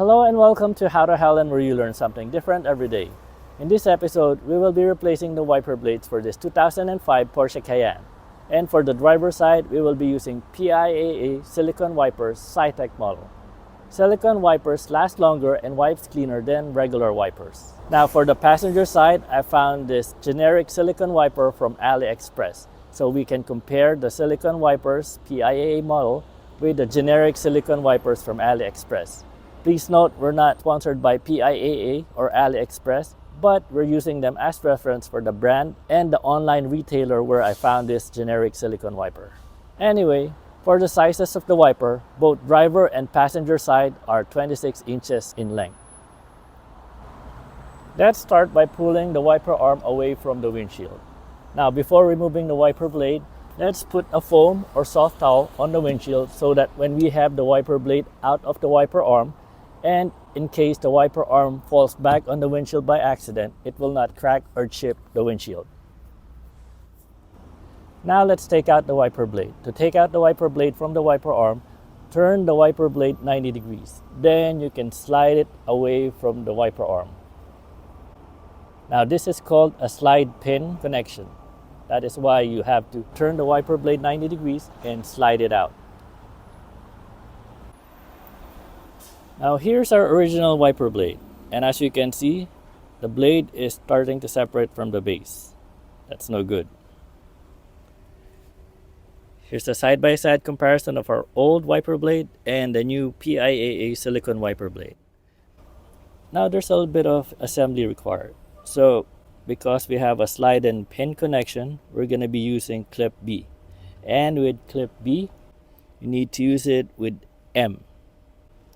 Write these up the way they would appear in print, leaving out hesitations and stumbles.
Hello and welcome to How to Helen, where you learn something different every day. In this episode, we will be replacing the wiper blades for this 2005 Porsche Cayenne. And for the driver's side, we will be using PIAA Silicone Wipers Sci-Tech model. Silicone wipers last longer and wipes cleaner than regular wipers. Now for the passenger side, I found this generic silicone wiper from Aliexpress. So we can compare the silicone wipers PIAA model with the generic silicone wipers from Aliexpress. Please note, we're not sponsored by PIAA or Aliexpress, but we're using them as reference for the brand and the online retailer where I found this generic silicone wiper. Anyway, for the sizes of the wiper, both driver and passenger side are 26 inches in length. Let's start by pulling the wiper arm away from the windshield. Now, before removing the wiper blade, let's put a foam or soft towel on the windshield so that when we have the wiper blade out of the wiper arm, and in case the wiper arm falls back on the windshield by accident, it will not crack or chip the windshield. Now let's take out the wiper blade. To take out the wiper blade from the wiper arm, turn the wiper blade 90 degrees. Then you can slide it away from the wiper arm. Now this is called a slide pin connection. That is why you have to turn the wiper blade 90 degrees and slide it out. Now here's our original wiper blade. And as you can see, the blade is starting to separate from the base. That's no good. Here's a side-by-side comparison of our old wiper blade and the new PIAA silicone wiper blade. Now there's a little bit of assembly required. So because we have a slide and pin connection, we're going to be using clip B. And with clip B, you need to use it with M.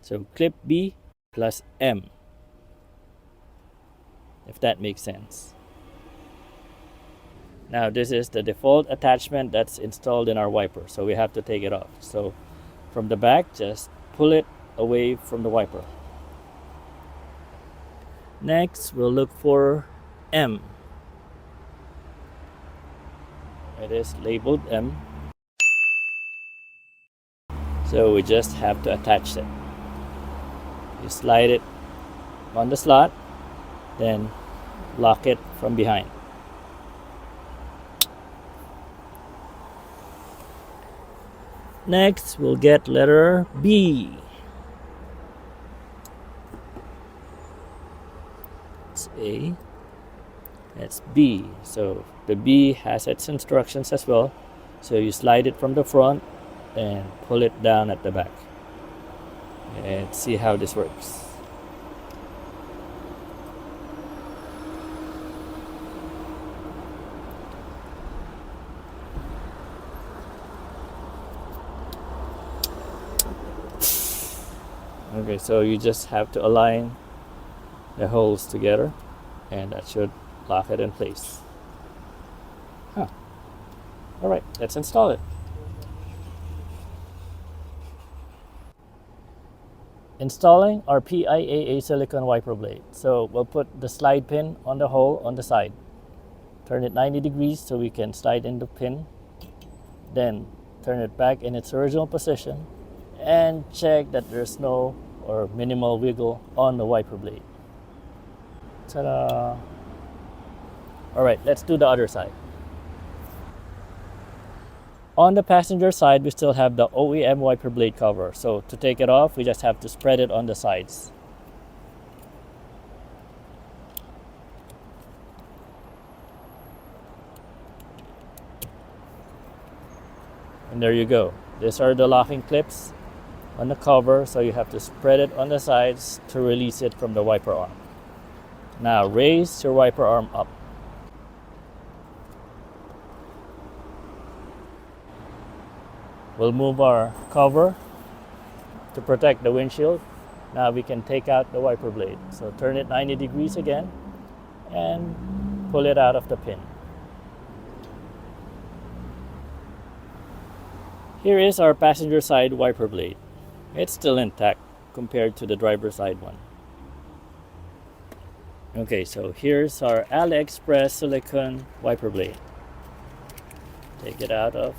So clip B plus M, if that makes sense. Now this is the default attachment that's installed in our wiper, so we have to take it off. So from the back, just pull it away from the wiper. Next, we'll look for M. It is labeled M. So we just have to attach it. You slide it on the slot, then lock it from behind. Next, we'll get letter B. It's A. That's B. So the B has its instructions as well. So you slide it from the front and pull it down at the back. And see how this works. Okay, so you just have to align the holes together, and that should lock it in place. Alright, let's install it. Installing our PIAA silicone wiper blade. So we'll put the slide pin on the hole on the side. Turn it 90 degrees so we can slide in the pin. Then turn it back in its original position and check that there's no or minimal wiggle on the wiper blade. Ta-da! Alright, let's do the other side. On the passenger side, we still have the OEM wiper blade cover. So to take it off, we just have to spread it on the sides. And there you go. These are the locking clips on the cover, so you have to spread it on the sides to release it from the wiper arm. Now raise your wiper arm up. We'll move our cover to protect the windshield. Now we can take out the wiper blade. So turn it 90 degrees again and pull it out of the pin. Here is our passenger side wiper blade. It's still intact compared to the driver's side one. Okay, so here's our Aliexpress silicone wiper blade. Take it out of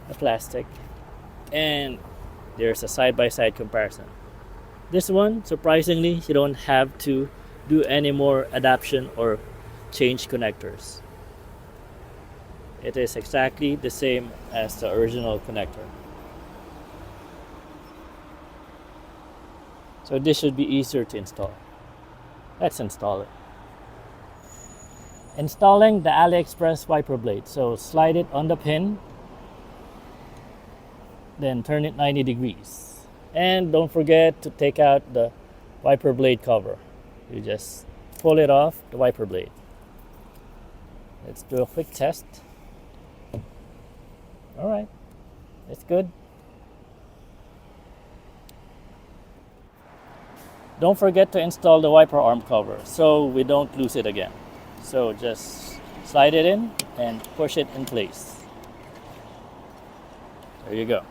the plastic, and there's a side-by-side comparison. This one, surprisingly, you don't have to do any more adaptation or change connectors. It is exactly the same as the original connector. So this should be easier to install. Let's install it. Installing the Aliexpress wiper blade. So slide it on the pin, then turn it 90 degrees. And don't forget to take out the wiper blade cover. You just pull it off the wiper blade. Let's do a quick test. All right, it's good. Don't forget to install the wiper arm cover so we don't lose it again. So just slide it in and push it in place. There you go.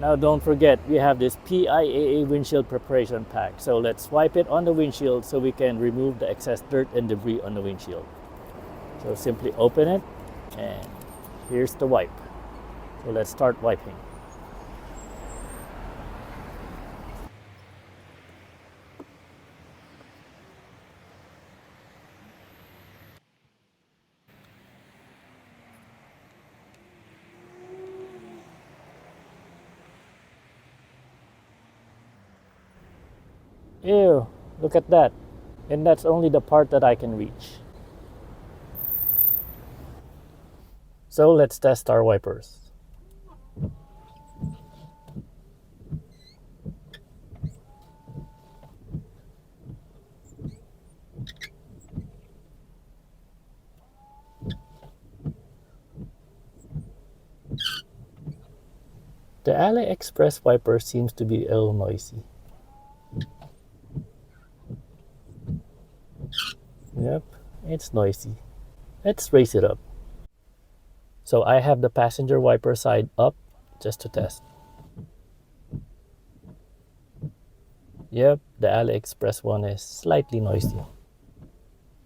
Now don't forget, we have this PIAA windshield preparation pack. So let's wipe it on the windshield so we can remove the excess dirt and debris on the windshield. So simply open it and here's the wipe. So let's start wiping. Ew, look at that. And that's only the part that I can reach. So let's test our wipers. The Aliexpress wiper seems to be a little noisy. Yep, it's noisy. Let's raise it up. So I have the passenger wiper side up just to test. Yep, the Aliexpress one is slightly noisy.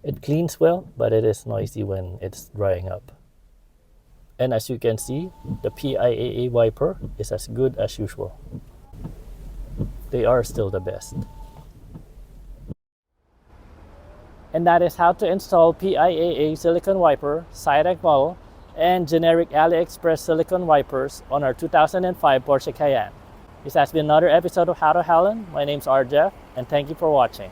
It cleans well, but it is noisy when it's drying up. And as you can see, the PIAA wiper is as good as usual. They are still the best. And that is how to install PIAA silicone wiper, Cytec model, and generic Aliexpress silicone wipers on our 2005 Porsche Cayenne. This has been another episode of How to Helen. My name's RJeff, and thank you for watching.